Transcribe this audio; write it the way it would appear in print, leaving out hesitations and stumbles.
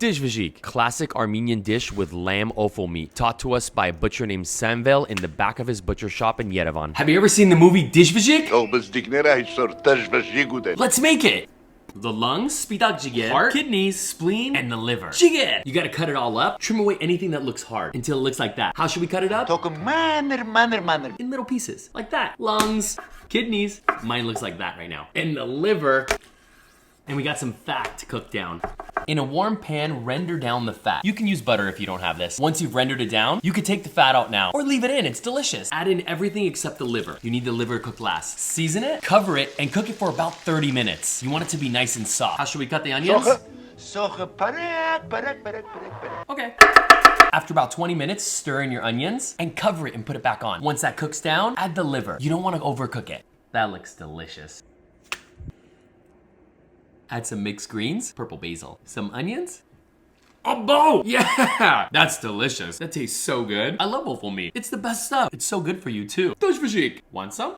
Tjvjik, classic Armenian dish with lamb offal meat, taught to us by a butcher named Samvel in the back of his butcher shop in Yerevan. Have you ever seen the movie Tjvjik? Let's make it! The lungs, heart, kidneys, spleen, and the liver. You gotta cut it all up, trim away anything that looks hard until it looks like that. How should we cut it up? In little pieces, like that. Lungs, kidneys, mine looks like that right now. And the liver, and we got some fat to cook down. In a warm pan, render down the fat. You can use butter if you don't have this. Once you've rendered it down, you can take the fat out now or leave it in, it's delicious. Add in everything except the liver. You need the liver cooked last. Season it, cover it, and cook it for about 30 minutes. You want it to be nice and soft. How should we cut the onions? Okay. After about 20 minutes, stir in your onions and cover it and put it back on. Once that cooks down, add the liver. You don't want to overcook it. That looks delicious. Add some mixed greens, purple basil, some onions. A bowl! Yeah! That's delicious. That tastes so good. I love offal meat. It's the best stuff. It's so good for you too. Tjvjik. Want some?